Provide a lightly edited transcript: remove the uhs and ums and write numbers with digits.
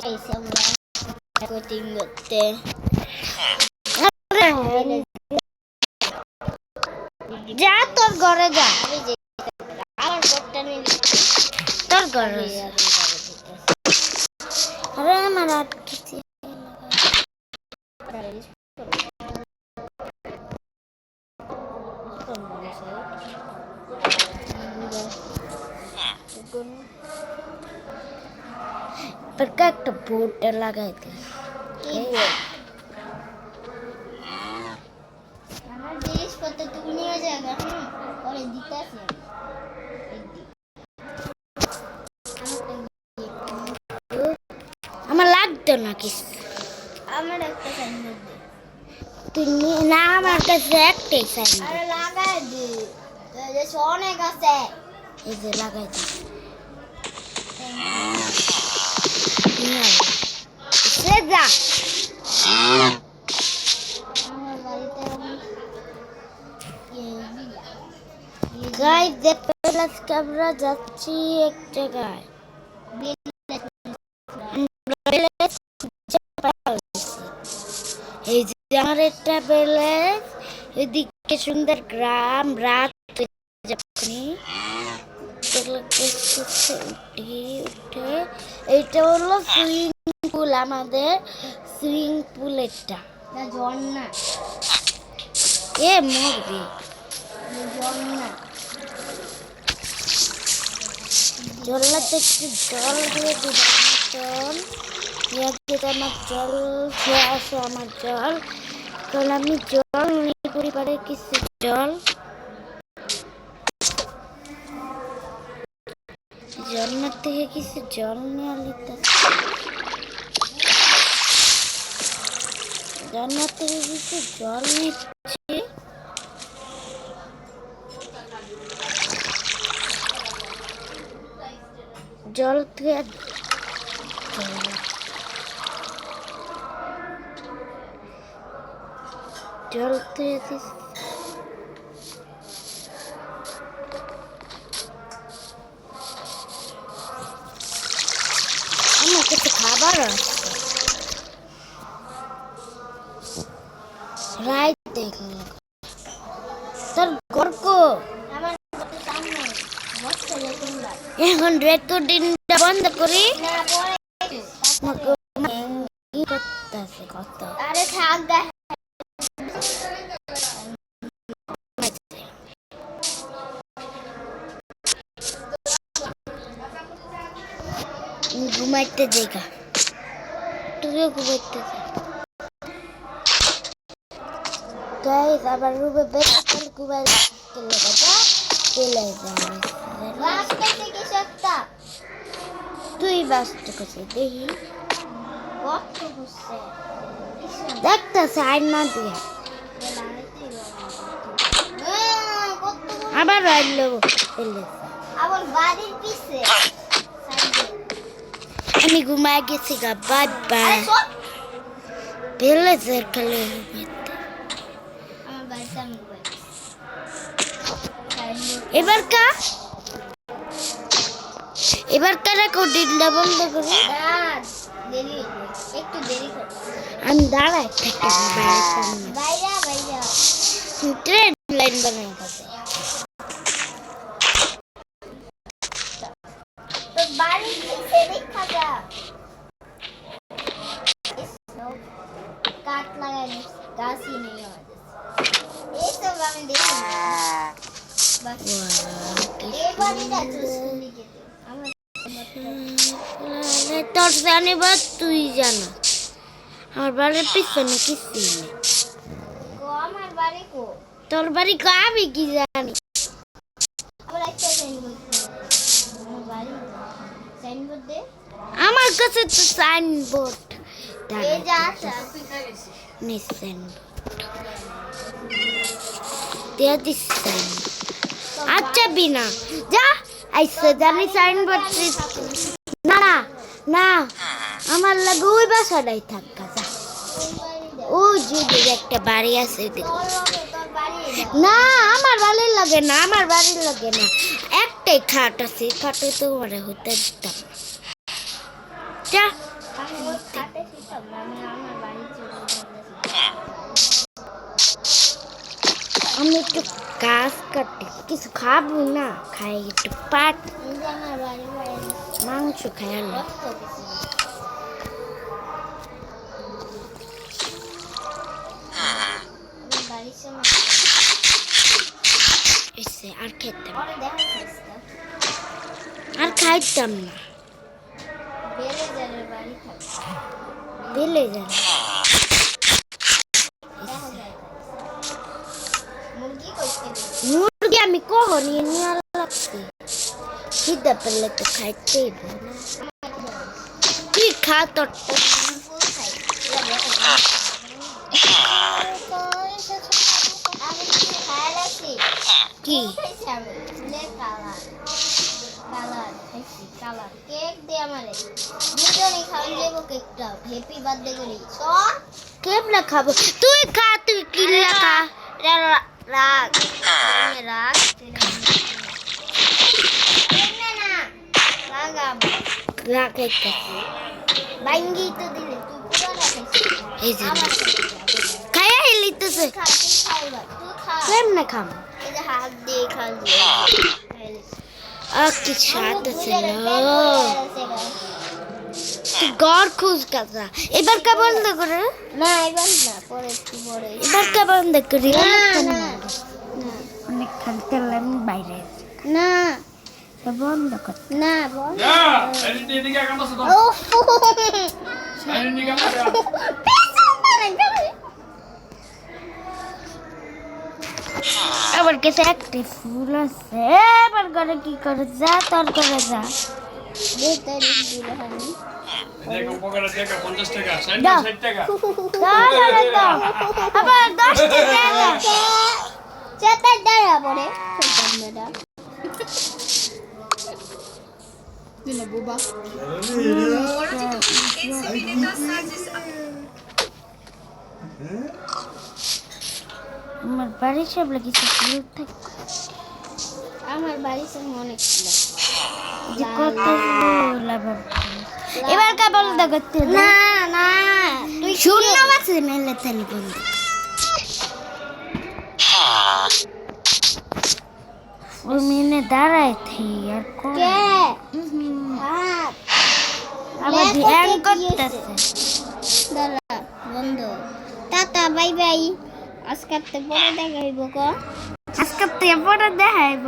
Coaching করতে যা তোর ঘরে যা আমার কোটটা নিয়ে তোর ঘরে আরে আমার আটকেছি पर का একটা বোর্ড লাগাইতে আমার জিনিসপত্র তুমি নিয়ে যাবে পরে দিতেছি আমার লাগতো না কিছু আমার একটা সাইনবোর্ড দে তুমি না আমার কাছে একটাই সাইনবোর্ড আরে লাগাই দে এই যে অনেক আছে এই যে লাগাই দে যা গাইস দেখতে আজকে আমরা যাচ্ছি এক জায়গায় এই যে আমার একটা প্যালেস এদিকে সুন্দর গ্রাম রাত যখনই উঠে এইটা হলো সুইমিং পুল আমাদের সুইমিং পুল এটা ঝর্ণা এ মরবি ঝর্ণা ঝর্ণাতে একটু জল দিয়ে দিলাম আমার জল খেয়ে আসে আমার জল কারণ আমি জল নিয়ে পরিবারের কিছু জল ঝর্ণার থেকে কিছু জল নিয়ে নিতে ঝর্ণার থেকে কিছু জল নিচ্ছি জল থেকে জল থেকে আমার কিছু খাবার আছে রাইট দেখলে তোর গর্ক এখন রেকর্ডিংটা বন্ধ করি কত আরে থাক দেখ ঘুমাইতে জায়গা তুইও ঘুমাইতে গাইস আবার রুবে বেশি ঘুমাই চলে গেছে চলে যাবে বাসটা থেকে সত্তা তুই বাসটা করছিস দেখি কত হচ্ছে দেখতে সাইন না দিয়ে আবার রাইলো আবার বাড়ির পিছে আমি ঘুমাই গেছি গা বাই বাই পেলেছের খেলে এবার রেকর্ডিংটা বন্ধ করি একটু দেরি কর আমি দাঁড়াই ট্রেন লাইন বানাই গেছে কাঠ লাগাই গাছই নেই আমাদের এইসব আমি দেখি তোর জানি বা তুই জানা আমার বাড়ির পিছনে কিছু নেই আমার বাড়ি কো তোর বাড়ি কো আমি কি জানি আমার কাছে তো সাইনবোর্ড আচ্ছা বিনা যা আইসে জানি সাইনবোর্ড না না না আমার লাগে ওই বাসাটাই থাকা যা ও যদি একটা বাড়ি আছে না আমার বাড়ির লাগে না আমার বাড়ির লাগে না একটাই খাট আছে খাটে তো হতে দিতাম যা আমি একটু গাছ কাটি, কিছু খাবো না, খাই একটু পাট মাংস খাই আলো। আর খেতাম আর খাইতাম না, বেলে যাবে। মুরগি আমি কখনই নিয়ে লাগছি, খিদে পেলে তো খাইতেই না। কি খা তোর কি কেপ না খাবো, তুই খা, তুই কিনলা খা। রাগ রাগ বাইঙ্গি তো দিলে তুই খাইয়া লিতেছে কেমনে খাম হাত দিয়ে খাবি আর কি স্বাদ আছে গড় খুঁজ কাজা। এবার কে বন্ধ করে না, এবার না, পরে একটু পরে এবার কে বন্ধ করি অনেক খালতে আমি বাইরে না বন্ধ কর না বন্ধ আবার কাছে একটি ফুল আছে, এবার করে কি করে যা তোর করে যা আবার 10 টাকা পরে আমার বাড়ির সব কিছু ফুল থাকে, আমার বাড়ির সামনে অনেক ফুল এবার কা বন্ধ করতে না না তুই শূন্য আছে মেলে তেলে বন্ধ ওই মিনে দাঁড়ায় থি আর কোন কে আবার ধ্যান করতেছে দাঁড়া বন্ধ টাটা বাই বাই আজকে পরে দেখাইব ক আজকে পরে দেখাইব